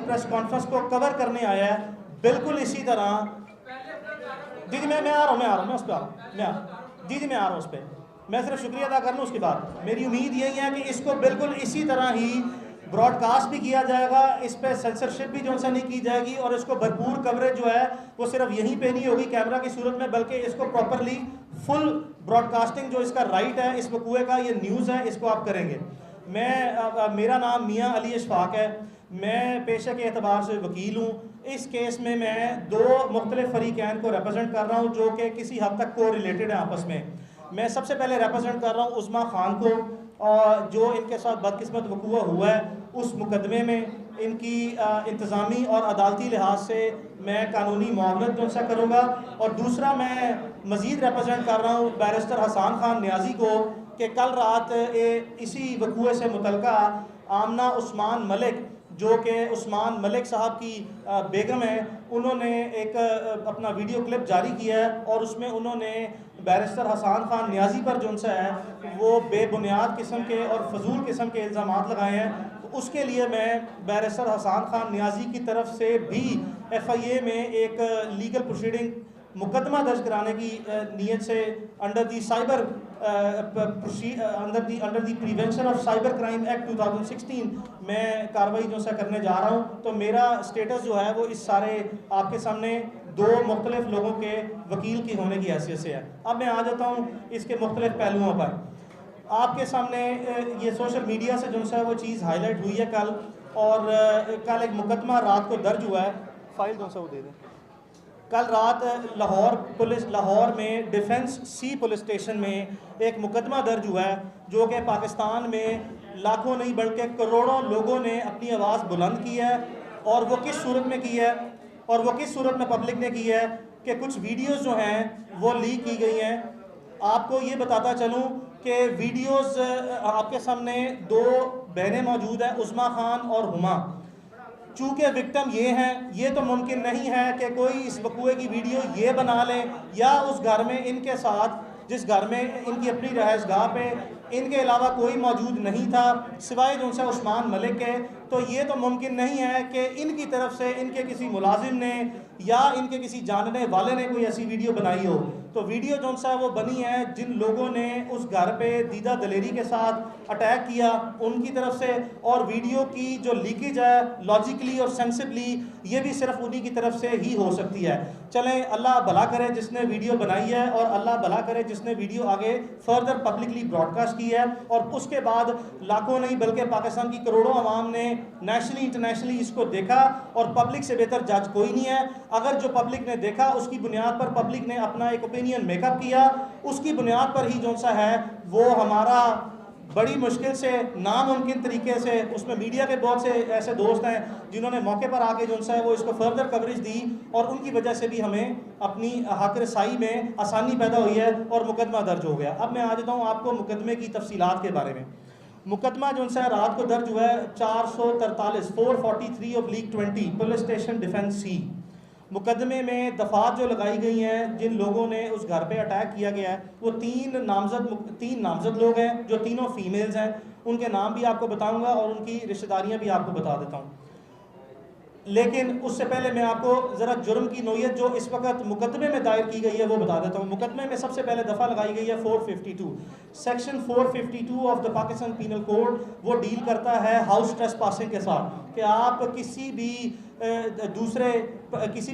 Press conference को cover करने आया है, बिल्कुल इसी तरह। जी जी, मैं आ रहा हूँ, मैं उस पर आ रहा हूँ, जी मैं आ रहा हूँ उस पर। मैं सिर्फ शुक्रिया अदा कर लूँ, उसके बाद मेरी उम्मीद यही है कि इसको बिल्कुल इसी तरह ही ब्रॉडकास्ट भी किया जाएगा, इस पर सेंसरशिप भी जो सा नहीं की जाएगी, और इसको भरपूर कवरेज जो है वो सिर्फ यहीं पे नहीं होगी कैमरा की सूरत में, बल्कि इसको प्रॉपरली फुल ब्रॉडकास्टिंग जो इसका राइट है इस वकूए का, ये न्यूज़ है, इसको आप करेंगे। मेरा नाम मियाँ अली इशफाक है, मैं पेशे के एतबार से वकील हूँ। इस केस में मैं दो मुख्तलिफ फरीकैन को रिप्रेजेंट कर रहा हूँ जो कि किसी हद तक को रिलेटेड है आपस में। मैं सबसे पहले रिप्रेजेंट कर रहा हूँ उस्मा खान को, और जो इनके साथ बदकिस्मत वक़ूआ हुआ है उस मुकदमे में इनकी इंतज़ामी और अदालती लिहाज से मैं कानूनी मुआवनत उनसे करूँगा। और दूसरा मैं मज़ीद रिप्रेजेंट कर रहा हूँ बैरिस्टर हसन खान न्याजी को, कि कल रात इसी वक़ूए से मुतल्लिका आमना उस्मान मलिक, जो कि उस्मान मलिक साहब की बेगम है, उन्होंने एक अपना वीडियो क्लिप जारी किया है और उसमें उन्होंने बैरिस्टर हसन खान न्याजी पर जो सा है वो बेबुनियाद किस्म के और फजूल किस्म के इल्ज़ाम लगाए हैं। तो उसके लिए मैं बैरिस्टर हसन खान न्याजी की तरफ से भी FIA में एक लीगल प्रोसीडिंग मुकदमा दर्ज कराने की नीयत से under the prevention of cyber crime act 2016 मैं कार्रवाई जो सा करने जा रहा हूँ। तो मेरा स्टेटस जो है वो इस सारे आपके सामने दो मुख्तलिफ लोगों के वकील की होने की हैसियत से है। अब मैं आ जाता हूँ इसके मुख्तलिफ पहलुओं पर। आपके सामने ये सोशल मीडिया से जो सा वो चीज़ हाईलाइट हुई है कल, और कल एक मुकदमा रात को दर्ज हुआ है, फाइल जो सा वो दे दें। कल रात लाहौर में डिफेंस सी पुलिस स्टेशन में एक मुकदमा दर्ज हुआ है, जो कि पाकिस्तान में लाखों नहीं बल्कि करोड़ों लोगों ने अपनी आवाज़ बुलंद की है। और वो किस सूरत में की है, और वो किस सूरत में पब्लिक ने की है कि कुछ वीडियोस जो हैं वो लीक की गई हैं। आपको ये बताता चलूँ कि वीडियोस आपके सामने दो बहनें मौजूद हैं, उस्मा खान और हुमा। चूँकि विक्टिम ये हैं, ये तो मुमकिन नहीं है कि कोई इस वकूए की वीडियो ये बना ले, या उस घर में इनके साथ जिस घर में इनकी अपनी रहायशगाह पे इनके अलावा कोई मौजूद नहीं था सिवाय जो सा उस्मान मलिक के, तो ये तो मुमकिन नहीं है कि इनकी तरफ से इनके किसी मुलाजिम ने या इनके किसी जानने वाले ने कोई ऐसी वीडियो बनाई हो। तो वीडियो जो सा वो बनी है जिन लोगों ने उस घर पे दीदा दलेरी के साथ अटैक किया उनकी तरफ से, और वीडियो की जो लीकेज है लॉजिकली और सेंसिबली ये भी सिर्फ उन्हीं की तरफ से ही हो सकती है। चलें, अल्लाह भला करे जिसने वीडियो बनाई है, और अल्लाह भला करे जिसने वीडियो आगे फर्दर पब्लिकली ब्रॉडकास्ट की है, और उसके बाद लाखों नहीं बल्कि पाकिस्तान की करोड़ों आवाम ने नेशनली इंटरनेशनली इसको देखा, और पब्लिक से बेहतर जज कोई नहीं है। अगर जो पब्लिक ने देखा उसकी बुनियाद पर पब्लिक ने अपना एक ओपिनियन मेकअप किया, उसकी बुनियाद पर ही जो सा है वो हमारा बड़ी मुश्किल से नामुमकिन तरीके से, उसमें मीडिया के बहुत से ऐसे दोस्त हैं जिन्होंने मौके पर आके जो है वो इसको फर्दर कवरेज दी, और उनकी वजह से भी हमें अपनी हक रसाई में आसानी पैदा हुई है और मुकदमा दर्ज हो गया। अब मैं आ जाता हूँ आपको मुकदमे की तफसीलात के बारे में। मुकदमा जो है रात को दर्ज हुआ है 443 पुलिस स्टेशन डिफेंस सी। मुकदमे में दफात जो लगाई गई हैं, जिन लोगों ने उस घर पे अटैक किया गया है वो तीन नामजद लोग हैं जो तीनों फीमेल्स हैं। उनके नाम भी आपको बताऊंगा और उनकी रिश्तेदारियां भी आपको बता देता हूं। लेकिन उससे पहले मैं आपको ज़रा जुर्म की नोयत जो इस वक्त मुकदमे में दायर की गई है वो बता देता हूँ। मुकदमे में सबसे पहले दफ़ा लगाई गई है 452 section 452 of the Pakistan penal code. वो डील करता है हाउस ट्रेसपासिंग के साथ, कि आप किसी भी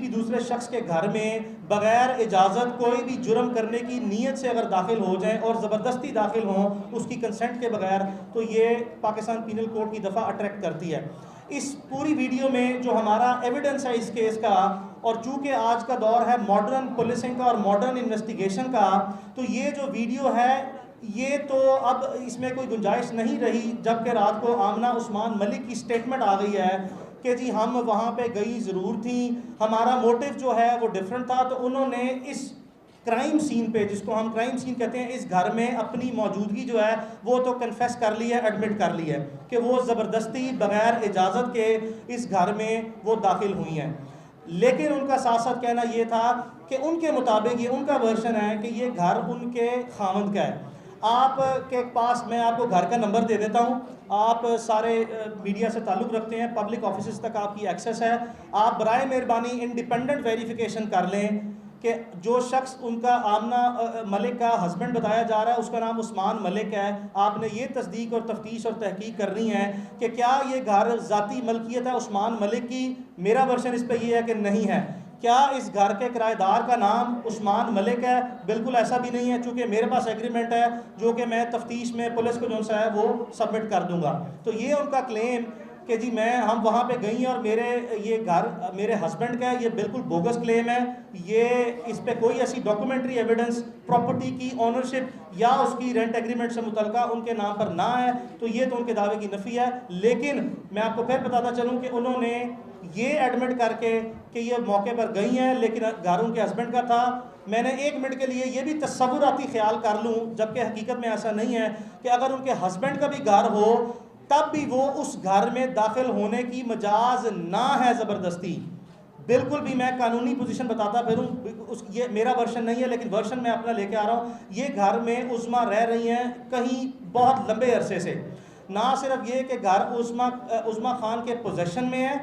दूसरे शख्स के घर में बगैर इजाज़त कोई भी जुर्म करने की नीयत से अगर दाखिल हो जाएं और ज़बरदस्ती दाखिल हों उसकी कंसेंट के बगैर, तो ये पाकिस्तान पीनल कोड की दफ़ा अट्रैक्ट करती है। इस पूरी वीडियो में जो हमारा एविडेंस है इस केस का, और चूँकि आज का दौर है मॉडर्न पुलिसिंग का और मॉडर्न इन्वेस्टिगेशन का, तो ये जो वीडियो है ये तो अब इसमें कोई गुंजाइश नहीं रही, जबकि रात को आमना उस्मान मलिक की स्टेटमेंट आ गई है कि जी हम वहाँ पे गई ज़रूर थी, हमारा मोटिव जो है वो डिफरेंट था। तो उन्होंने इस क्राइम सीन पे, जिसको हम क्राइम सीन कहते हैं, इस घर में अपनी मौजूदगी जो है वो तो कन्फेस कर ली है, एडमिट कर ली है कि वो ज़बरदस्ती बगैर इजाज़त के इस घर में वो दाखिल हुई हैं। लेकिन उनका साथ साथ कहना ये था कि उनके मुताबिक, ये उनका वर्शन है कि ये घर उनके खामंद का है। आपके पास मैं आपको घर का नंबर दे देता हूँ, आप सारे मीडिया से ताल्लुक़ रखते हैं, पब्लिक ऑफिस तक आपकी एक्सेस है, आप बराए मेहरबानी इंडिपेंडेंट वेरिफिकेशन कर लें कि जो शख्स उनका आमना मलिक का हस्बैंड बताया जा रहा है उसका नाम उस्मान मलिक है। आपने ये तस्दीक और तफ्तीश और तहकीक करनी है कि क्या ये घर ज़ाती मलकियत है उस्मान मलिक की। मेरा वर्शन इस पर यह है कि नहीं है। क्या इस घर के किराएदार का नाम उस्मान मलिक है? बिल्कुल ऐसा भी नहीं है, चूँकि मेरे पास एग्रीमेंट है जो कि मैं तफ्तीश में पुलिस को जो सा है वो सबमिट कर दूंगा। तो ये उनका क्लेम कि जी हम वहाँ पे गई और मेरे ये घर मेरे हस्बैंड का है, ये बिल्कुल बोगस क्लेम है। ये इस पे कोई ऐसी डॉक्यूमेंट्री एविडेंस प्रॉपर्टी की ऑनरशिप या उसकी रेंट एग्रीमेंट से मुतल्लिका उनके नाम पर ना है, तो ये तो उनके दावे की नफ़ी है। लेकिन मैं आपको फिर बताता चलूँ कि उन्होंने ये एडमिट करके कि ये मौके पर गई हैं लेकिन घर उनके हस्बैंड का था। मैंने एक मिनट के लिए ये भी तस्वुराती ख्याल कर लूँ, जबकि हकीकत में ऐसा नहीं है, कि अगर उनके हस्बैंड का भी घर हो तब भी वो उस घर में दाखिल होने की मजाज ना है ज़बरदस्ती। बिल्कुल भी मैं कानूनी पोजीशन बताता फिरूँ, ये मेरा वर्शन नहीं है लेकिन वर्शन मैं अपना लेके आ रहा हूँ। ये घर में उस्मा रह रही हैं कहीं बहुत लंबे अरसे से। ना सिर्फ ये कि घर उस्मा खान के पोजेशन में है,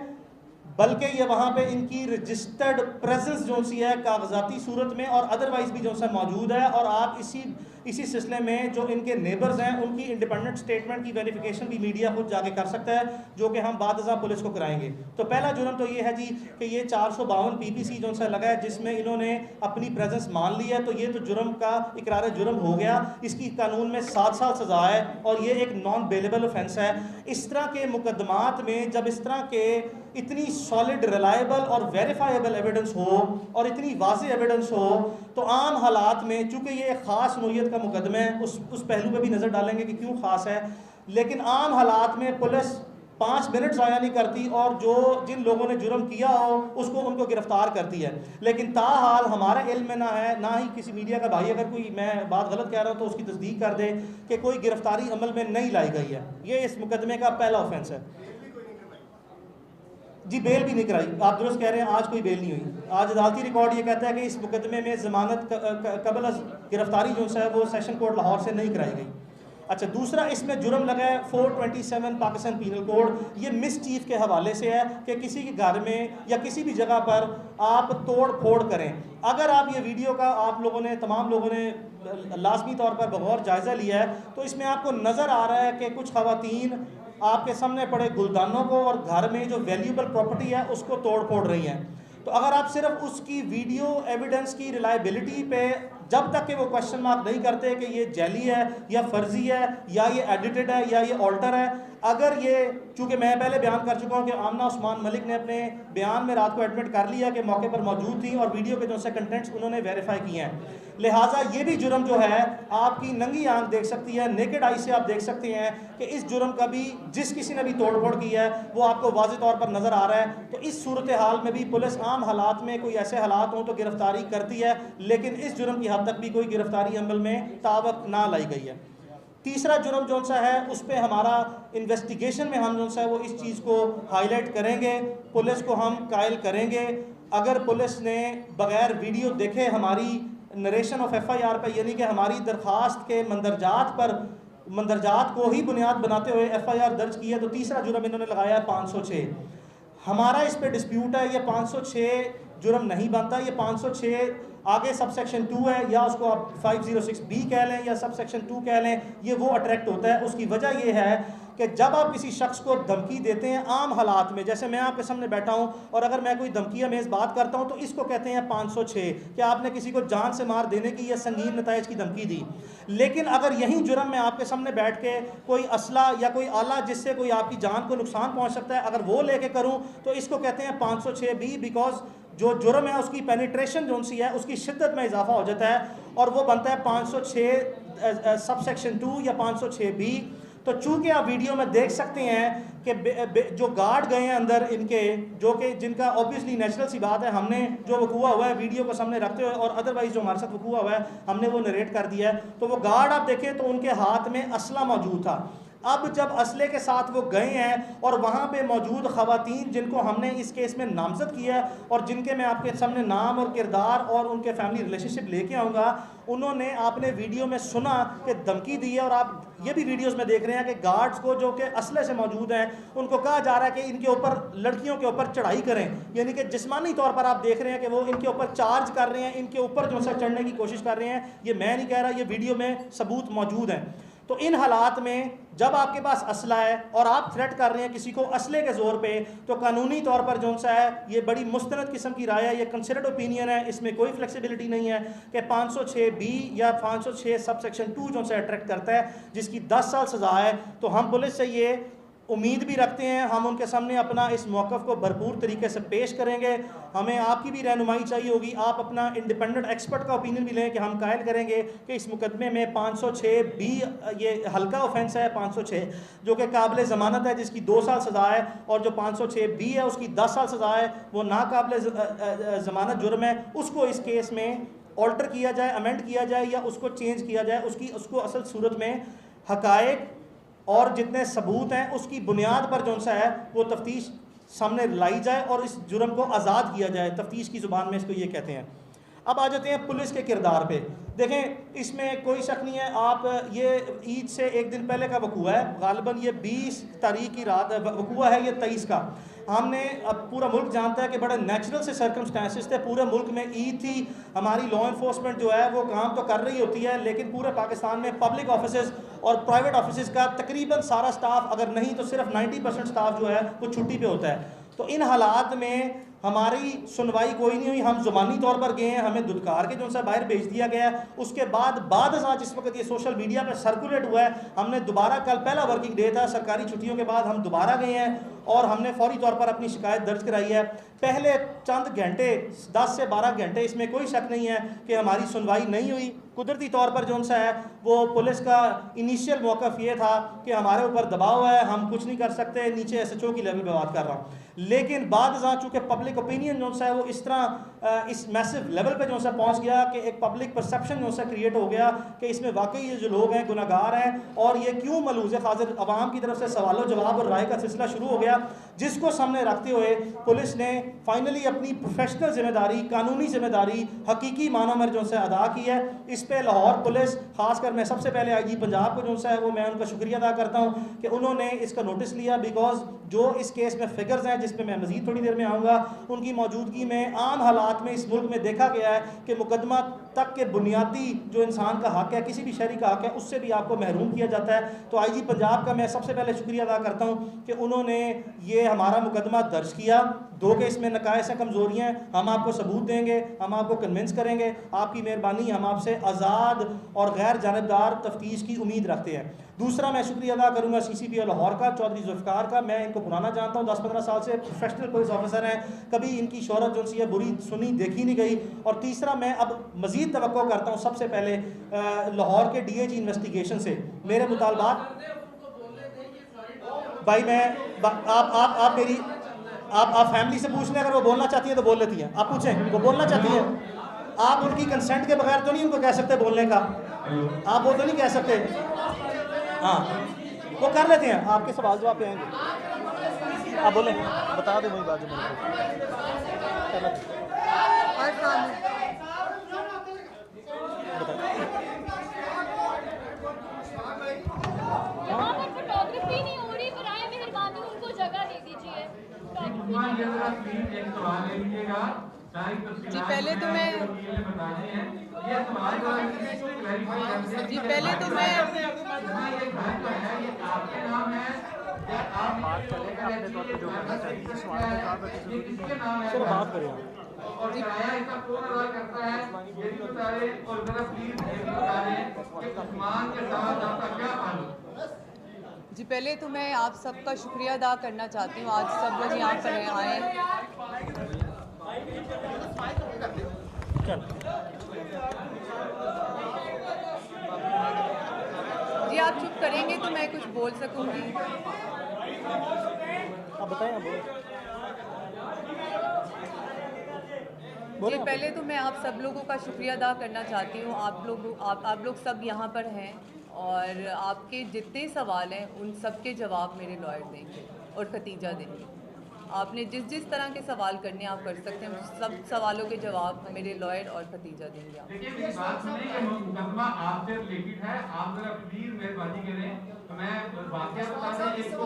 बल्कि ये वहाँ पे इनकी रजिस्टर्ड प्रेजेंस जो सी है कागजाती सूरत में और अदरवाइज भी जो सा मौजूद है। और आप इसी सिलसिले में जो इनके नेबर्स हैं उनकी इंडिपेंडेंट स्टेटमेंट की वेरिफिकेशन भी मीडिया खुद जाके कर सकता है, जो कि हम बाद पुलिस को कराएंगे। तो पहला जुर्म तो ये है जी कि ये 452 PPC जो सा लगा है जिसमें इन्होंने अपनी प्रेजेंस मान ली है, तो ये तो जुर्म का इकरार जुर्म हो गया। इसकी कानून में 7 साल सजा है और ये एक नॉन बेलेबल ऑफेंस है। इस तरह के मुकदमात में जब इस तरह के इतनी सॉलिड, रिलायबल और वेरीफाइबल एविडेंस हो और इतनी वाज़ेह एविडेंस हो, तो आम हालात में, चूँकि ये एक ख़ास नौइयत का मुकदमा है, उस पहलू पे भी नज़र डालेंगे कि क्यों ख़ास है, लेकिन आम हालात में पुलिस 5 मिनट ज़ाया नहीं करती और जिन लोगों ने जुर्म किया हो उनको गिरफ्तार करती है। लेकिन ताहाल हमारे इल्म में ना है, ना ही किसी मीडिया का भाई अगर कोई मैं बात गलत कह रहा हूँ तो उसकी तस्दीक कर दे कि कोई गिरफ्तारी अमल में नहीं लाई गई है। ये इस मुकदमे का पहला ऑफेंस है जी। बेल भी नहीं कराई, आप दुरुस्त कह रहे हैं, आज कोई बेल नहीं हुई। आज अदालती रिकॉर्ड ये कहता है कि इस मुकदमे में ज़मानत कबल गिरफ्तारी जो है वो सेशन कोर्ट लाहौर से नहीं कराई गई। अच्छा, दूसरा इसमें जुर्म लगा है 427 पाकिस्तान पीनल कोड। ये मिसचीफ के हवाले से है कि किसी के घर में या किसी भी जगह पर आप तोड़ फोड़ करें। अगर आप ये वीडियो का तमाम लोगों ने लाजमी तौर पर बगौर जायज़ा लिया है तो इसमें आपको नज़र आ रहा है कि कुछ ख़वातीन आपके सामने पड़े गुलदानों को और घर में जो वैल्यूबल प्रॉपर्टी है उसको तोड़ फोड़ रही हैं। तो अगर आप सिर्फ उसकी वीडियो एविडेंस की रिलायबिलिटी पे जब तक कि वो क्वेश्चन मार्क नहीं करते कि ये जैली है या फर्जी है या ये एडिटेड है या ये ऑल्टर है, अगर ये, चूँकि मैं पहले बयान कर चुका हूँ कि आमना उस्मान मलिक ने अपने बयान में रात को एडमिट कर लिया कि मौके पर मौजूद थी और वीडियो के जो से कंटेंट्स उन्होंने वेरीफाई किए हैं, लिहाजा ये भी जुर्म जो है आपकी नंगी आंख देख सकती है, नेकेड आई से आप देख सकते हैं कि इस जुर्म का भी जिस किसी ने भी तोड़फोड़ की है वो आपको वाज़ेह तौर पर नज़र आ रहा है। तो इस सूरत हाल में भी पुलिस आम हालात में कोई ऐसे हालात हों तो गिरफ्तारी करती है, लेकिन इस जुर्म की हद तक भी कोई गिरफ्तारी अमल में तावक ना लाई गई है। तीसरा जुर्म जो सा है उस पर हमारा इन्वेस्टिगेशन में हम जो सा है वो इस चीज़ को हाईलाइट करेंगे, पुलिस को हम कायल करेंगे। अगर पुलिस ने बगैर वीडियो देखे हमारी नरेशन ऑफ FIR पर, यानी कि हमारी दरख्वास्त के मंदरजात को ही बुनियाद बनाते हुए FIR दर्ज की है, तो तीसरा जुर्म इन्होंने लगाया है 506। हमारा इस पे डिस्प्यूट है, ये 506 जुर्म नहीं बनता। ये 506 आगे सब सेक्शन 2 है, या उसको आप 506B कह लें या सब सेक्शन 2 कह लें, ये वो अट्रैक्ट होता है। उसकी वजह ये है कि जब आप किसी शख्स को धमकी देते हैं आम हालात में, जैसे मैं आपके सामने बैठा हूं और अगर मैं कोई धमकी अमेज़ बात करता हूं तो इसको कहते हैं 506 कि आपने किसी को जान से मार देने की या संगीन नताइज की धमकी दी। लेकिन अगर यही जुर्म मैं आपके सामने बैठ के कोई असला या कोई आला जिससे कोई आपकी जान को नुकसान पहुँच सकता है अगर वो लेके करूँ तो इसको कहते हैं 506B, बिकॉज जो जुर्म है उसकी पेनिट्रेशन जो सी है उसकी शिद्दत में इजाफा हो जाता है और वो बनता है 506 सब सेक्शन 2 या 506B। तो चूंकि आप वीडियो में देख सकते हैं कि जो गार्ड गए हैं अंदर इनके, जो कि जिनका ऑब्वियसली नेचुरल सी बात है, हमने जो वकूआ हुआ है वीडियो को सामने रखते हुए और अदरवाइज जो हमारे साथ वकूआ हुआ है हमने वो नरेट कर दिया है। तो वो गार्ड आप देखें तो उनके हाथ में असला मौजूद था, अब जब असले के साथ वो गए हैं और वहाँ पे मौजूद ख़वातीन जिनको हमने इस केस में नामजद किया है और जिनके मैं आपके सामने नाम और किरदार और उनके फैमिली रिलेशनशिप लेके आऊँगा, उन्होंने आपने वीडियो में सुना कि धमकी दी है और आप ये भी वीडियोस में देख रहे हैं कि गार्ड्स को जो कि असले से मौजूद हैं उनको कहा जा रहा है कि इनके ऊपर, लड़कियों के ऊपर चढ़ाई करें, यानी कि जिस्मानी तौर पर आप देख रहे हैं कि वो इनके ऊपर चार्ज कर रहे हैं, इनके ऊपर जो है चढ़ने की कोशिश कर रहे हैं। ये मैं नहीं कह रहा, ये वीडियो में सबूत मौजूद हैं। तो इन हालात में जब आपके पास असला है और आप थ्रेट कर रहे हैं किसी को असले के ज़ोर पे, तो कानूनी तौर पर जो सा है ये बड़ी मुस्तनद किस्म की राय है, ये कंसिडर्ड ओपिनियन है, इसमें कोई फ्लेक्सिबिलिटी नहीं है कि 506B या 506 सब सेक्शन 2 जो सा अट्रैक्ट करता है जिसकी 10 साल सज़ा है। तो हम पुलिस से ये उम्मीद भी रखते हैं, हम उनके सामने अपना इस मौक़िफ़ को भरपूर तरीके से पेश करेंगे। हमें आपकी भी रहनुमाई चाहिए होगी, आप अपना इंडिपेंडेंट एक्सपर्ट का ओपिनियन भी लें कि हम कायल करेंगे कि इस मुकदमे में 506B ये हल्का ऑफेंस है, 506 जो कि काबिल ज़मानत है जिसकी 2 साल सज़ा है, और जो 506B है उसकी 10 साल सज़ा है, वो नाकाबिल ज़मानत जुर्म है, उसको इस केस में ऑल्टर किया जाए, अमेंड किया जाए या उसको चेंज किया जाए, उसको असल सूरत में हक़ाइक़ और जितने सबूत हैं उसकी बुनियाद पर जो सा है वो तफ्तीश सामने लाई जाए और इस जुर्म को आज़ाद किया जाए। तफ्तीश की ज़ुबान में इसको ये कहते हैं। अब आ जाते हैं पुलिस के किरदार पे। देखें, इसमें कोई शक नहीं है, आप ये ईद से एक दिन पहले का वकूआ है, गालिबन ये 20 तारीख की रात वकूआ है, ये 23 का। हमने अब पूरा मुल्क जानता है कि बड़े नेचुरल से सर्कमस्टांसिस थे, पूरे मुल्क में ईद थी, हमारी लॉ इन्फोर्समेंट जो है वो काम तो कर रही होती है, लेकिन पूरे पाकिस्तान में पब्लिक ऑफिसेज और प्राइवेट ऑफिसेज का तकरीबन सारा स्टाफ, अगर नहीं तो सिर्फ 90% स्टाफ जो है वो छुट्टी पे होता है। तो इन हालात में हमारी सुनवाई कोई नहीं हुई, हम ज़ुबानी तौर पर गए हैं, हमें दुदकार के जो सा बाहर भेज दिया गया है। उसके बाद जिस वक्त ये सोशल मीडिया पर सर्कुलेट हुआ है, हमने दोबारा, कल पहला वर्किंग डे था सरकारी छुट्टियों के बाद, हम दोबारा गए हैं और हमने फौरी तौर पर अपनी शिकायत दर्ज कराई है। पहले चंद घंटे, 10 से 12 घंटे, इसमें कोई शक नहीं है कि हमारी सुनवाई नहीं हुई। कुदरती तौर पर जो सा है वो पुलिस का इनिशियल मौक़िफ़ ये था कि हमारे ऊपर दबाव है, हम कुछ नहीं कर सकते, नीचे SHO की लेवल पर बात कर रहा हूँ। लेकिन बाद चूँकि पब्लिक ओपिनियन जो सा है वो इस तरह इस मैसिव लेवल पे जो सा पहुँच गया कि एक पब्लिक परसेप्शन जो सा क्रिएट हो गया कि इसमें वाकई ये जो लोग हैं गुनहगार हैं और ये क्यों मलूज़ है खातिर, अवाम की तरफ से सवालों जवाब और राय का सिलसिला शुरू हो गया, जिसको सामने रखते हुए पुलिस ने फाइनली अपनी प्रोफेशनल जिम्मेदारी, कानूनी जिम्मेदारी हकीकी मानों में जो सा अदा की है। इस पर लाहौर पुलिस, खासकर मैं सबसे पहले IG पंजाब को जो सा है वो मैं उनका शुक्रिया अदा करता हूँ कि उन्होंने इसका नोटिस लिया, बिकॉज जो इस केस में फिगर्स हैं जिस पर मैं मज़ीद थोड़ी देर में आऊँगा, उनकी मौजूदगी में आम हालात में इस मुल्क में देखा गया है कि मुकदमा तक के बुनियादी जो इंसान का हक़ है, किसी भी शहरी का हक़ है, उससे भी आपको महरूम किया जाता है। तो IG पंजाब का मैं सबसे पहले शुक्रिया अदा करता हूँ कि उन्होंने ये हमारा मुकदमा दर्ज किया। 2 के इसमें नकायस हैं, कमज़ोरियाँ हैं, हम आपको सबूत देंगे, हम आपको कन्विंस करेंगे, आपकी मेहरबानी, हम आपसे आज़ाद और गैर जानबदार तफ्तीश की उम्मीद रखते हैं। दूसरा मैं शुक्रिया अदा करूँगा CCP लाहौर का, चौधरी जुल्फ़िकार का। मैं इनको पुराना जानता हूँ, 10-15 साल से प्रोफेशनल पुलिस ऑफिसर हैं, कभी इनकी शोहरत जो सी है बुरी सुनी देखी नहीं गई। और तीसरा मैं अब मज़ीद तवक्को करता हूँ सबसे पहले लाहौर के DIG इन्वेस्टिगेशन से मेरे मुतालबात। भाई मैं आप मेरी आप फैमिली से पूछ लें, अगर वो बोलना चाहती है तो बोल लेती हैं, आप पूछें वो बोलना चाहती है। आप उनकी कंसेंट के बगैर तो नहीं उनको कह सकते बोलने का, आप वो तो नहीं कह सकते। हाँ, वो कर लेते हैं, आपके सवाल जवाब पे आएंगे, आप बोलें, बता दें वही बात जो फोटोग्राफी नहीं हो रही, बराए मेहरबानी उनको जगह दे दीजिए। जी पहले तो मैं बात करें अपने तौर पर जो करना चाहिए, सवाल सर बात करें और किराया इसका कौन अदा करता है ये भी बता रहे और जरा प्लीज ये भी बता रहे कि उस्मान के साथ आपका क्या ताल्लुक। जी पहले तो मैं आप सबका शुक्रिया अदा करना चाहती हूँ, आज सब लोग यहाँ पर आए। जी आप चुप करेंगे तो मैं कुछ बोल सकूँगी। आप बताएं, आप जी पहले तो मैं आप सब लोगों का शुक्रिया अदा करना चाहती हूँ। आप लोग सब यहाँ पर हैं और आपके जितने सवाल हैं उन सब के जवाब मेरे लॉयर देंगे और खतीजा देंगे। आपने जिस तरह के सवाल करने आप कर सकते हैं, सब सवालों के जवाब मेरे लॉयर और खतीजा देंगे। आप देखिए मेरी बात सुनिए, ये मुकदमा आपसे रिलेटेड है, आप जरा प्लीज मेहरबानी करें। तो मैं वाकया बता दें एक तो,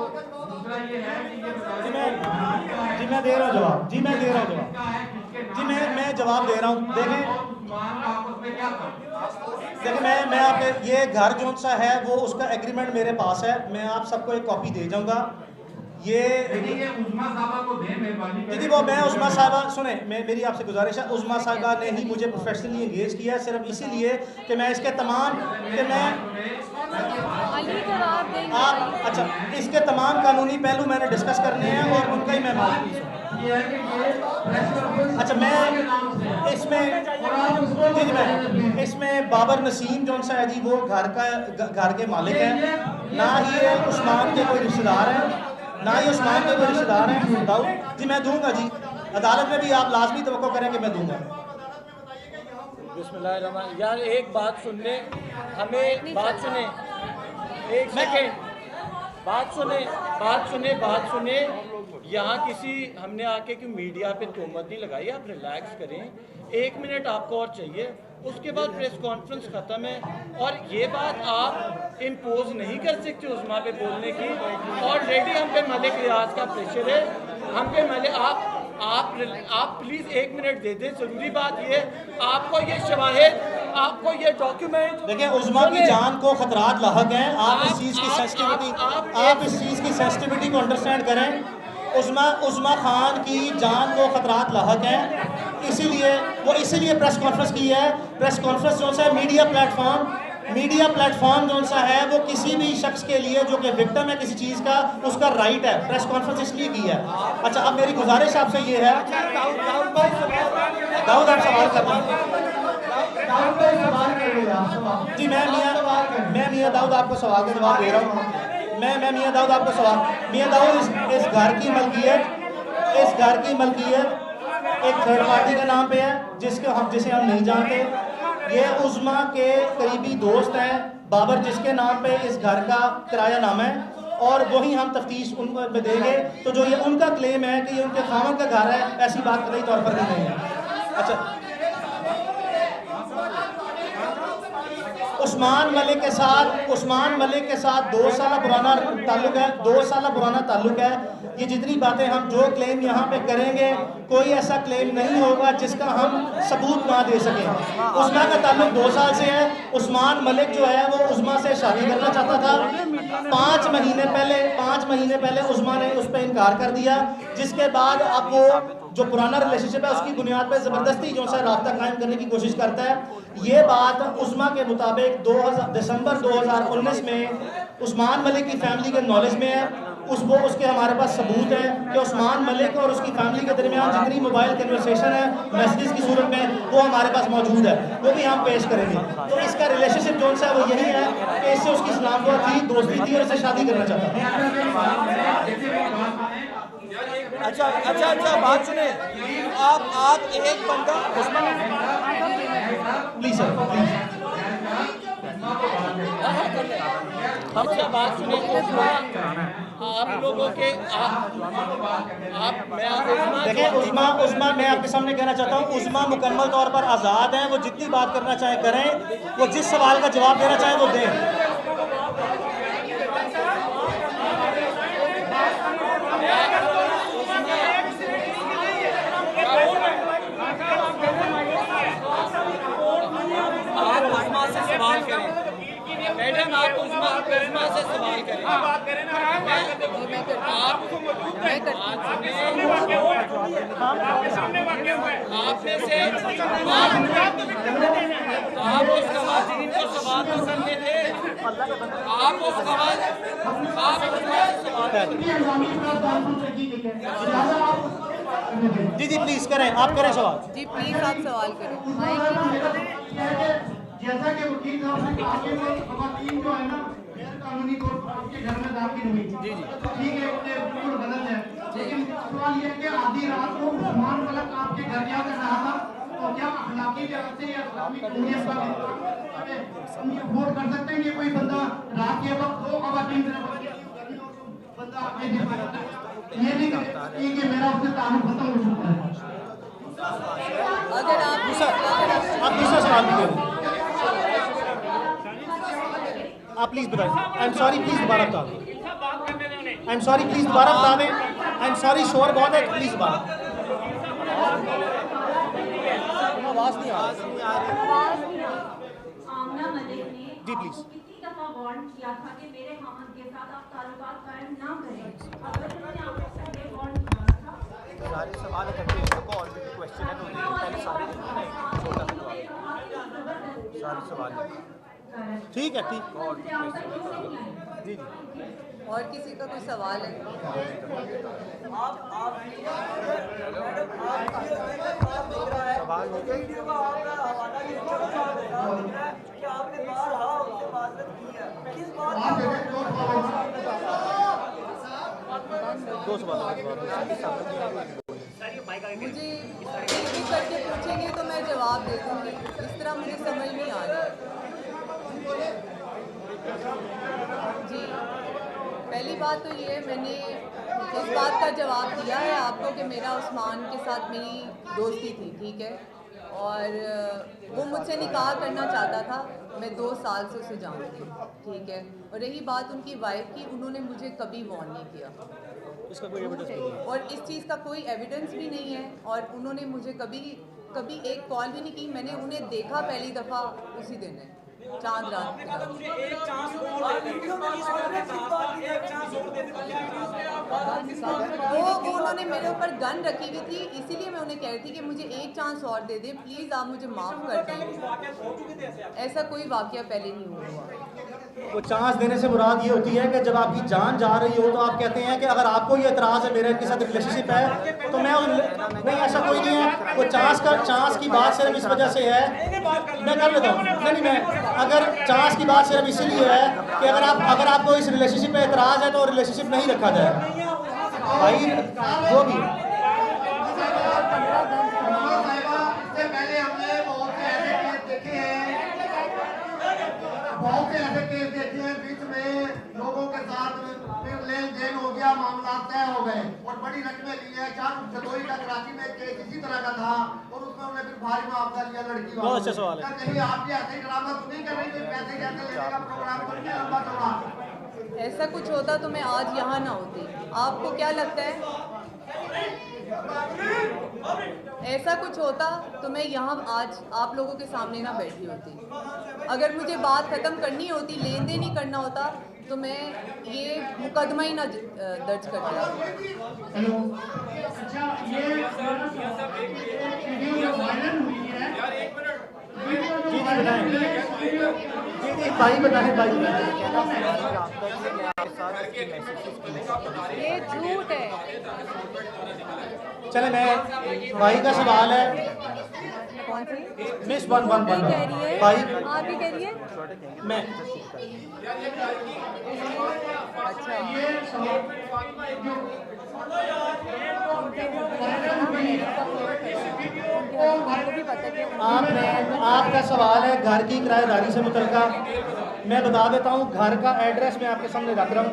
दूसरा ये है कि ये बता दें जी मैं दे रहा हूँ जवाब। जी मैं दे रहा हूँ जवाब। जी मैं जवाब दे रहा हूँ। देखें मैं आपके ये घर जो सा है वो उसका एग्रीमेंट मेरे पास है, मैं आप सबको एक कॉपी दे जाऊंगा। ये उस्मा साहबा को दें मेहरबानी। दीदी वो मैं उस्मा साहबा सुने, मेरी आपसे गुजारिश है, उस्मा साहबा ने ही मुझे प्रोफेशनली एंगेज किया है सिर्फ इसीलिए कि मैं इसके तमाम कि मैं आप अच्छा इसके तमाम कानूनी पहलू मैंने डिस्कस करने हैं और उनका ही मैं मालूम। अच्छा मैं इसमें बाबर नसीम जो सा है जी वो घर के मालिक हैं, ना ही ये उस्मान के कोई रिश्तेदार हैं, ना ही उस्मान के कोई रिश्तेदार हैं। दाऊद जी मैं दूंगा जी, अदालत में भी आप लाजमी तवक्को करें कि मैं दूंगा। बिस्मिल्लाहिर्रहमान। यार एक बात सुन ले, हमें बात सुने, एक सेकेंड बात सुने। यहाँ किसी हमने आके कि मीडिया पे तोहमत नहीं लगाई, आप रिलैक्स करें। 1 मिनट आपको और चाहिए, उसके बाद प्रेस कॉन्फ्रेंस ख़त्म है। और ये बात आप इम्पोज नहीं कर सकते उस्मा पे बोलने की। ऑलरेडी हम पे मलिक रियाज का प्रेशर है, हम पे मलिक आप प्लीज़ 1 मिनट दे दें। ज़रूरी बात ये आपको ये शवाहिद, आपको ये डॉक्यूमेंट, देखिए उस्मा की जान को खतरात लाहक हैं। आप इस चीज़ की सेंसिटिविटी को अंडरस्टैंड करें। उस्मा खान की जान को खतरात लाहक हैं, इसीलिए प्रेस कॉन्फ्रेंस की है। प्रेस कॉन्फ्रेंस जो सा है मीडिया प्लेटफॉर्म जो सा है वो किसी भी शख्स के लिए जो कि विक्टिम है किसी चीज़ का, उसका राइट है। प्रेस कॉन्फ्रेंस इसलिए की है। अच्छा अब मेरी गुजारिश आपसे ये है, दाऊद आप सवाल कर रहे हैं जी। मैं मियाँ दाऊद आपको सवाल का जवाब दे रहा हूँ। मैं मियाँ दाऊद आपको सवाल, मियाँ दाऊद इस घर की मलकियत एक थर्ड पार्टी के नाम पे है जिसे हम नहीं जानते। ये उस्मा के करीबी दोस्त हैं बाबर, जिसके नाम पे इस घर का किराया नामा है, और वही हम तफ्तीश उनको में देंगे। तो जो ये उनका क्लेम है कि ये उनके खामन का घर है, ऐसी बात कई तौर पर भी नहीं है। अच्छा उस्मान मलिक के साथ 2 साल पुराना ताल्लुक है। ये जितनी बातें हम जो क्लेम यहाँ पे करेंगे, कोई ऐसा क्लेम नहीं होगा जिसका हम सबूत ना दे सकें। उस्मा का ताल्लुक 2 साल से है। उस्मान मलिक जो है वो उस्मा से शादी करना चाहता था। 5 महीने पहले उस्मा ने उस पर इनकार कर दिया, जिसके बाद अब वो जो पुराना रिलेशनशिप है उसकी बुनियाद पर ज़बरदस्ती जो सा राब्ता कायम करने की कोशिश करता है। ये बात उस्मा के मुताबिक दिसंबर 2019 में उस्मान मलिक की फैमिली के नॉलेज में है। उसके हमारे पास सबूत है कि उस्मान मलिक और उसकी फैमिली के दरमियान जितनी मोबाइल कन्वर्सेशन है मैसेजेस की सूरत में, वो हमारे पास मौजूद है, वो भी हम पेश करेंगे। तो इसका रिलेशनशिप जो सा है वो यही है कि इससे उसकी इस्लाम को थी, दोस्ती थी और इससे शादी करना चाहता था। अच्छा बात सुने। आप एक बंदा प्लीज सर प्लीज। अच्छा बात सुने। आप लोगों के देखिए उस्मा मैं आपके सामने कहना चाहता हूँ, उस्मा मुकम्मल तौर पर आज़ाद हैं। वो जितनी बात करना चाहे करें, वो जिस सवाल का जवाब देना चाहे वो दें। मैडम आप उस्मा से सवाल करें। आपने से आप उस खवातीन को सवाल तो करने थे। आप उस सवाल जी प्लीज करें, आप करें सवाल। जी प्लीज़ आप सवाल करें। जैसा कि वकील साहब ने कहा कि वो खवातीन जो है ना गैर कानूनी तौर पर आपके घर में दाखिल हुई, ठीक है, ये बिल्कुल गलत है। लेकिन सवाल ये है कि आधी रात को उस्मान मलिक आपके घर जाकर रहा था, तो क्या अखलाकी लिहाज से या इस्लामी जमहूरियत का वोट कर सकते हैं? ये कोई बंदा रात के वक्त 2 खवातीन बंदा आके ये नहीं कि मेरा उससे ताल्लुक खत्म हो चुका है। अगर आप दूसरा सवाल भी करें आप प्लीज बताइए। आई एम सॉरी प्लीज दोबारा बता दें। आई एम सॉरी प्लीज दोबारा बता दें। आई एम सॉरी शोर बहुत है प्लीज दोबारा। आवाज नहीं आ रही। आमना मलिक ने जी प्लीज। कितनी दफा वार्न किया था कि मेरे खामन के साथ आप ताल्लुकात कायम ना करें? अगर उन्होंने आपको पहले वार्न किया था सारे सवाल इकट्ठे इसको और भी क्वेश्चन है तो पहले सारे छोटा सारे सवाल ठीक है ठीक। जी जी और किसी का कोई सवाल है? सवाल हो गया। दो सवाल मुझे एक भी करके पूछेंगे तो मैं जवाब दे दूँगी। इस तरह मुझे समझ नहीं आ रहा। जी, पहली बात तो ये है, मैंने इस बात का जवाब दिया है आपको कि मेरा उस्मान के साथ मेरी दोस्ती थी, ठीक है, और वो मुझसे निकाह करना चाहता था। मैं 2 साल से उसे जानती हूँ, ठीक है। और रही बात उनकी वाइफ की, उन्होंने मुझे कभी वार्न नहीं किया, इसका कोई एविडेंस नहीं है। और इस चीज़ का कोई एविडेंस भी नहीं है। और उन्होंने मुझे कभी एक कॉल भी नहीं की। मैंने उन्हें देखा पहली दफ़ा उसी दिन है, चांद रात। वो उन्होंने मेरे ऊपर गन रखी हुई थी, इसीलिए मैं उन्हें कह रही थी कि मुझे एक चांस और दे दें प्लीज़, आप मुझे माफ़ कर दें। ऐसा कोई वाकया पहले नहीं हुआ। वो चांस देने से मुराद ये होती है कि जब आपकी जान जा रही हो तो आप कहते हैं कि अगर आपको ये एतराज़ है मेरे के साथ रिलेशनशिप है तो मैं नहीं, ऐसा कोई नहीं है। वो चांस की बात सिर्फ इस वजह से है, मैं कर लेता हूँ। नहीं, मैं अगर चांस की बात सिर्फ इसीलिए है कि अगर आपको इस रिलेशनशिप पे एतराज़ है तो रिलेशनशिप नहीं रखा जाएगा भाई। वो भी बहुत से ऐसे केस देखे हैं, बीच में लोगों के साथ फिर लेन देन हो गया, मामला तय हो गए और बड़ी रकमें ली है। 4 जदोई का कराची में केस इसी तरह का था और उसमें उन्हें फिर भारी मुआवजा लिया लड़की वालों। बहुत अच्छा सवाल है। कहीं आप भी ऐसे ही ड्रामा तो नहीं कर रही, कोई पैसे कैसे लेने का प्रोग्राम तो नहीं लंबा चौड़ा? ऐसा कुछ होता तो मैं आज यहाँ ना होती। आपको क्या लगता है ऐसा कुछ होता तो मैं यहाँ आज आप लोगों के सामने ना बैठी होती? अगर मुझे बात ख़त्म करनी होती, लेन देन ही करना होता, तो मैं ये मुकदमा ही ना दर्ज करता। हेलो, अच्छा ये वीडियो वायरल हुई है, भाई बताएं भाई। ये झूठ है। चले, मैं भाई का सवाल है। कौन सी मिस 111 कह रही है? भाई आप ही कह रही है? मैं अच्छा, आपका सवाल है घर की किराएदारी से मुतल्लिका। मैं बता देता हूँ, घर का एड्रेस मैं आपके सामने रख रहा हूँ।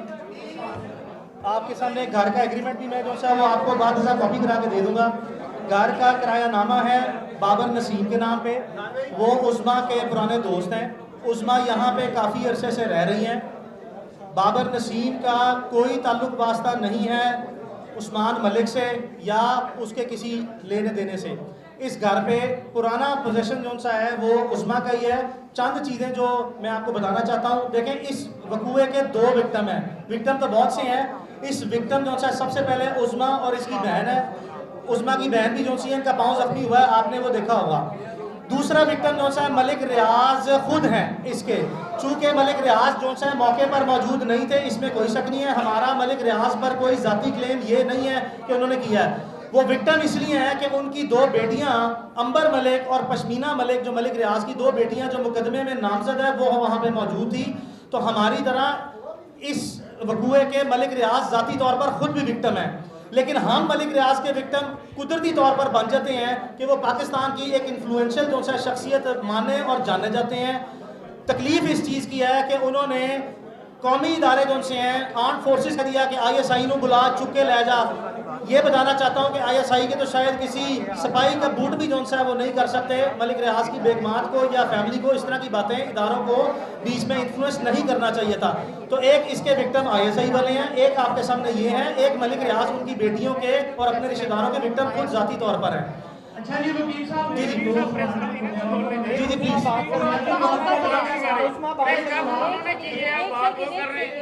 आपके सामने घर का एग्रीमेंट भी मैं जो सा वो आपको बाद में कॉपी करा के दे दूंगा। घर का किरायानामा है बाबर नसीम के नाम पे। वो उस्मा के पुराने दोस्त हैं। उस्मा यहाँ पे काफ़ी अरसे से रह रही हैं। बाबर नसीम का कोई ताल्लुक वास्ता नहीं है उस्मान मलिक से या उसके किसी लेने देने से। इस घर पे पुराना पोजेशन जो सा है वो उस्मा का ही है। चंद चीज़ें जो मैं आपको बताना चाहता हूँ, देखें इस वकूए के 2 विक्टिम हैं। विक्टिम तो बहुत से हैं। इस विक्टिम जो सा सबसे पहले उस्मा और इसकी बहन है। उस्मा की बहन भी जो सी है, इनका पाँव जख्मी हुआ है, आपने वो देखा होगा। दूसरा विक्टिम जो सा मलिक रियाज खुद हैं इसके। चूँकि मलिक रियाज जो सा मौके पर मौजूद नहीं थे, इसमें कोई शक नहीं है। हमारा मलिक रियाज पर कोई ज़ाती क्लेम ये नहीं है कि उन्होंने किया है। वो विक्टिम इसलिए हैं कि उनकी 2 बेटियां अंबर मलिक और पश्मीना मलिक, जो मलिक रियाज की 2 बेटियां जो मुकदमे में नामजद है, वो वहाँ पे मौजूद थी। तो हमारी तरह इस वकूए के मलिक रियाज ज़ाती तौर पर ख़ुद भी विक्टिम है। लेकिन हम मलिक रियाज के विक्टिम कुदरती तौर पर बन जाते हैं कि वो पाकिस्तान की एक इन्फ्लुएंशियल जो सा शख्सियत माने और जाने जाते हैं। तकलीफ इस चीज़ की है कि उन्होंने कौमी इदारे जो से हैं आर्म फोर्सेस का दिया कि ISI को बुला चुप के ले जा। ये बताना चाहता हूँ कि ISI के तो शायद किसी सिपाही का बूट भी जो है वो नहीं कर सकते। मलिक रियाज की बेगमात को या फैमिली को इस तरह की बातें इदारों को बीच में इन्फ्लुएंस नहीं करना चाहिए था। तो एक इसके विक्टिम ISI वाले हैं, एक आपके सामने ये हैं, एक मलिक रियाज उनकी बेटियों के और अपने रिश्तेदारों के विक्टिम खुद ज़ाती तौर पर हैं। अच्छा जी वकील साहब जी जी प्लीज।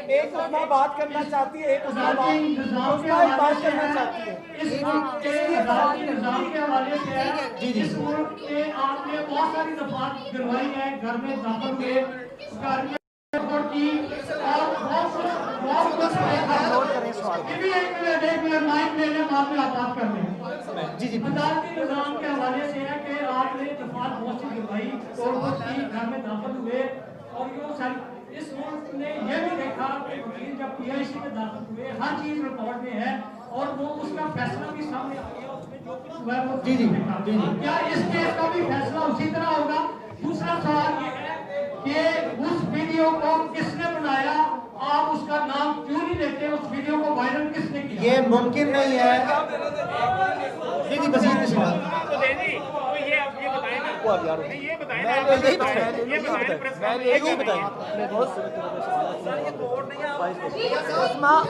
एक उस्मा बात करना चाहती है, एक उस्मा बात करना चाहती है। के हवाले से है जी जी कि आपने बहुत सारी दफात करवाई है, घर में दाखिल हुए, घर में की और बहुत कुछ माइक लेने बाद में आप बात कर लें। जी जी अदालती निज़ाम के हवाले से है कि आपने दफात बहुत सी करवाई, तोड़ की, घर में दाखिल हुए और इस मुल्क ने यह भी देखा कि वकील जब PIC में दाखिल हुए हर चीज रिकॉर्ड में है और वो उसका फैसला भी सामने आ गया, उसमें जो कुछ हुआ है वो जी जी क्या इस केस का भी फैसला उसी तरह होगा? दूसरा सवाल ये है कि उस वीडियो को किसने बनाया, आप उसका नाम क्यों नहीं लेते, उस वीडियो को वायरल किसने किया? ये मुमकिन नहीं है। जी जी मजीद के सवाल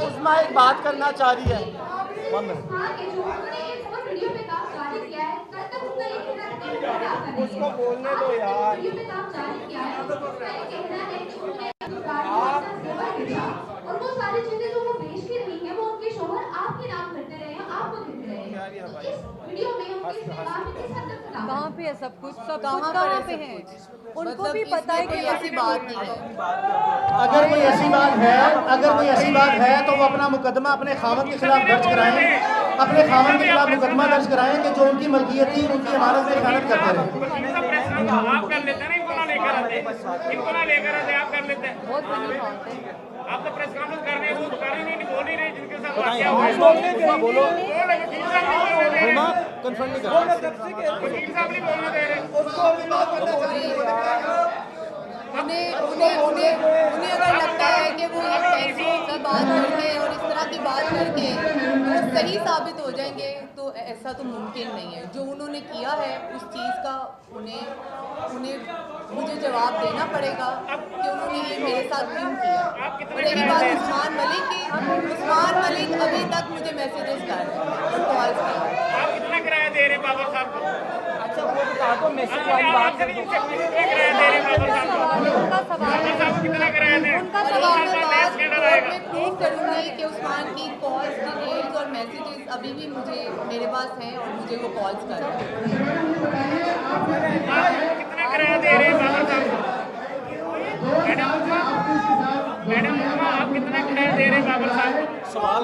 उस्मा एक बात करना चाह रही है। उसको बोलने दो यार। और वो सारी चीजें जो वो बेच के रही है वो उनके शोहर आपके नाम करते रहे हैं, आपको देते रहे हैं। इस वीडियो में उनके इस्तेमाल में किस हद तक कहाँ पे है सब कुछ, सब कहाँ पे है? उनको भी पता है कि ऐसी बात नहीं है। अगर कोई ऐसी बात है तो वो अपना मुकदमा अपने खामन के खिलाफ दर्ज कराएं, अपने खामन के खिलाफ मुकदमा दर्ज कराएं कि जो उनकी मलकियत थी उनकी इमारत में खयानत करते रहे। आप कर लेते हैं ना, इनको ना लेकर आते, आप कर लेते हैं। बहुत बनी बात है। आप तो प्रेस कॉन्फ्रेंस कर रहे हैं, वो कर ही नहीं, बोल ही रहे जिनके साथ वाकया हुआ है। बोलो वकील साहब नहीं बोलने दे रहे, कन्फर्म नहीं कर वकील साहब नहीं बोलने दे रहे। उन्हें अगर लगता है कि वो पैसों का बात करके और इस तरह की बात करके वो सही साबित हो जाएंगे, तो ऐसा तो मुमकिन नहीं है। जो उन्होंने किया है उस चीज़ का उन्हें मुझे जवाब देना पड़ेगा कि उन्होंने ये मेरे साथ क्यों किया। और रही बात उस्मान मलिक की, उस्मान मलिक अभी तक मुझे मैसेजेस कर रहे हैं और कॉल्स कर रहे हैं। आप कितना किराया दे रहे बाबर साहब को? अच्छा वो बता दो, मैसेज वाली बात कर दो। कितना किराया दे रहे बाबर साहब को? उनका सवाल बाबर साहब को कितना किराया दे? उनका और सवाल एक है बात कोर्ट में प्रूव करूंगी कि उस्मान की कॉल्स, डिटेल्स और मैसेजेस अभी भी मेरे पास हैं और मुझे वो कॉल्स कर रहे हैं। आप कितना किराया दे रहे बाबर साहब को? मैडम आप कितना किराया दे रहे बाबर साहब को? सवाल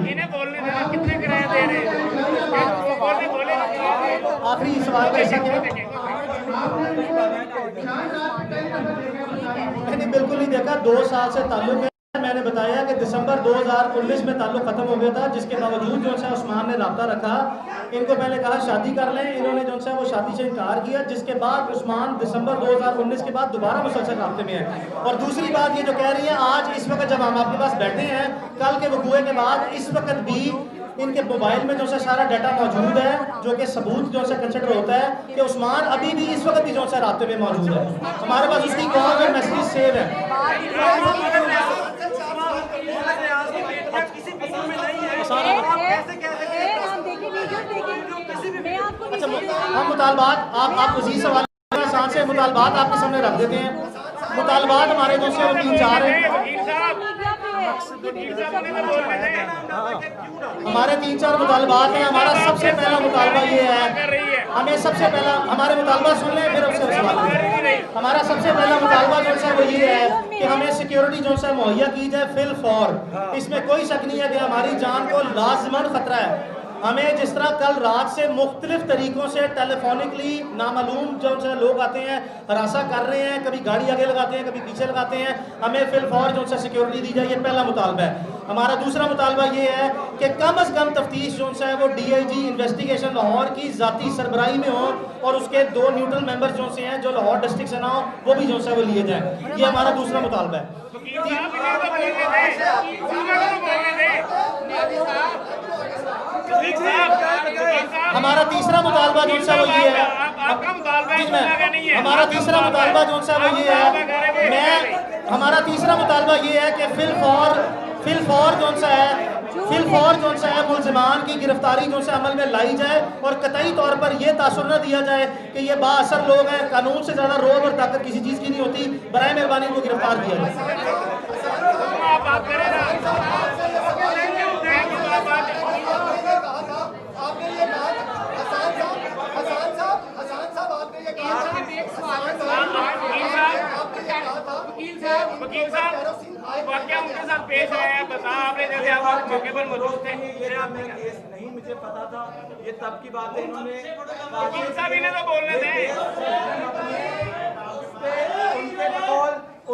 इन्हें बोलने देना, कितने किराया दे रहे हैं? बोले आखिरी सवाल का हिस्सा क्या? मैंने बिल्कुल नहीं देखा, 2 साल से ताल्लुक है। मैंने बताया कि दिसंबर 2019 में ताल्लुक खत्म हो गया था, जिसके बावजूद जो है उस्मान ने रब्ता रखा। इनको पहले कहा शादी कर लें, इन्होंने जो है वो शादी से इनकार किया, जिसके बाद उस्मान दिसंबर 2019 के बाद दोबारा मुसलसल राब्ते में है। और दूसरी बात ये जो कह रही है, आज इस वक्त जब हम आपके पास बैठे हैं, कल के वकूए के बाद इस वक्त भी इनके मोबाइल में जो है सारा डाटा मौजूद है, जो कि सबूत जो है कंसिडर होता है कि उस्मान अभी भी इस वक्त भी जो है राब्ते में मौजूद है। हमारे पास उसकी कॉल और मैसेज सेव है। अच्छा, हम मुतालबात आप उसी सवाल आसान से मुतालबात आपके सामने रख देते हैं। मुतालबात हमारे जो से 3-4 हैं, हमारे 3-4 मुतालबात हैं। हमारा सबसे पहला मुतालबा ये है, हमें सबसे पहला हमारे मुतालबा सुन लें फिर उससे सवाल करें। हमारा सबसे पहला मुतालबा जो है वो ये है कि हमें सिक्योरिटी जो है मुहैया की जाए फिल फॉर। इसमें कोई शक नहीं है कि हमारी जान को लाजमन खतरा है। हमें जिस तरह कल रात से मुख्तलिफ तरीक़ों से टेलीफोनिकली नामालूम जो है लोग आते हैं, हरासा कर रहे हैं, कभी गाड़ी आगे लगाते हैं, कभी पीछे लगाते हैं, हमें फिलफौर जो है सिक्योरिटी दी जाए, ये पहला मुतालबा है। हमारा दूसरा मुतालबा ये है कि कम अज़ कम तफ्तीश जो है वो DIG इन्वेस्टिगेशन लाहौर की ज़ाती सरबराही में हो और उसके 2 न्यूट्रल मेंबर्स जो से हैं जो लाहौर डिस्ट्रिक्ट से ना हो, वो भी जो है वो लिए जाए। ये हमारा दूसरा मुतालबा है। हमारा तीसरा मुतालबा जो है वो ये है, हमारा तीसरा मुतालबा जो है वो ये है, हमारा तीसरा मुतालबा ये है कि फिलफौर जो है मुल्ज़िमान की गिरफ्तारी जो है अमल में लाई जाए और कतई तौर पर यह तासुर न दिया जाए कि ये बाअसर लोग हैं, कानून से ज़्यादा रोब और ताकत किसी चीज़ की नहीं होती, बराए मेहरबानी को गिरफ्तार किया जाए। वकील साहब वाकया उनके साथ पेश आया है, बता आपने जैसे आप मौके पर मौजूद थे। ये केस नहीं मुझे पता था, ये तब की बात है। इन्होंने वकील साहब इन्हें तो बोलने थे,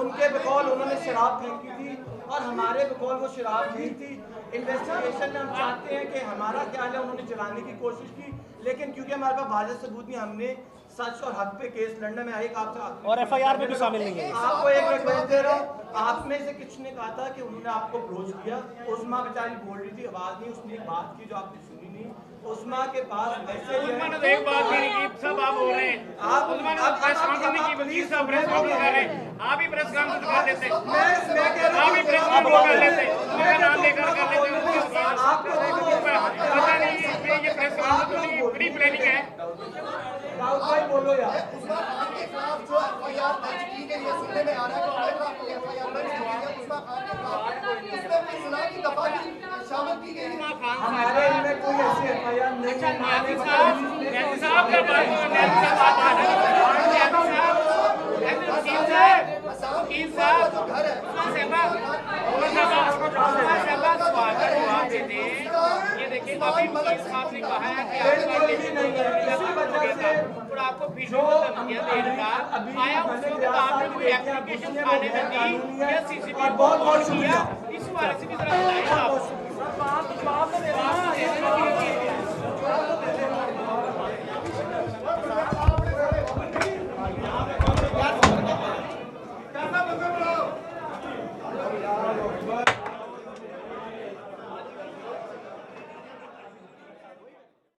उनके बकौल उन्होंने शराब फेंकी थी और हमारे बकौल वो शराब नहीं थी। इन्वेस्टिगेशन में हम चाहते हैं कि हमारा ख्याल है उन्होंने चलाने की कोशिश की, लेकिन क्योंकि हमारे पास वाज़ेह सबूत नहीं, हमने सच और हक पे केस लड़ने में एक आपसे और FIR में भी शामिल नहीं है। आपको एक रिक्वेस्ट दे रहा हूँ, आप में से किसी ने कहा था कि उन्होंने आपको अप्रोच किया, उस्मा बेचारी बोल रही थी, आवाज नहीं, उसने एक बात की जो आपने सुनी नहीं। उस्मा के पास मैसेज है, उस्मा ने एक बात नहीं की, सब आप बोल रहे हैं। आप उस्मा ने प्रेस कॉन्फ्रेंस नहीं की, वकील साहब प्रेस कॉन्फ्रेंस कर रहे हैं, आप ही प्रेस कॉन्फ्रेंस कर लेते, आप ही प्रेस कॉन्फ्रेंस कर लेते, मेरा नाम लेकर कर लेते। आपको पता नहीं है ये प्रेस कॉन्फ्रेंस की बड़ी प्लानिंग है। भाई बोलो यार, उस्मा खान के खिलाफ जो FIR दर्ज की गई है, सुनने में आ रहा है कि FIR दर्ज की गई है उस्मा खान के खिलाफ, उसमें कोई सुना की दफा शामिल की गई है। हमारे इनमें कोई ऐसी FIR नहीं है। न्याजी साहब का बात है, न्याजी साहब वकील साहब जो घर है ये देखिए अभी वकील साहब ने कहा है कि आपको वीडियो धमकियां देने का आया, उसके बाद आपने कोई एप्लीकेशन थाने में दी या CCTV बहुत किया, इस बारे से भी जरा बताइए।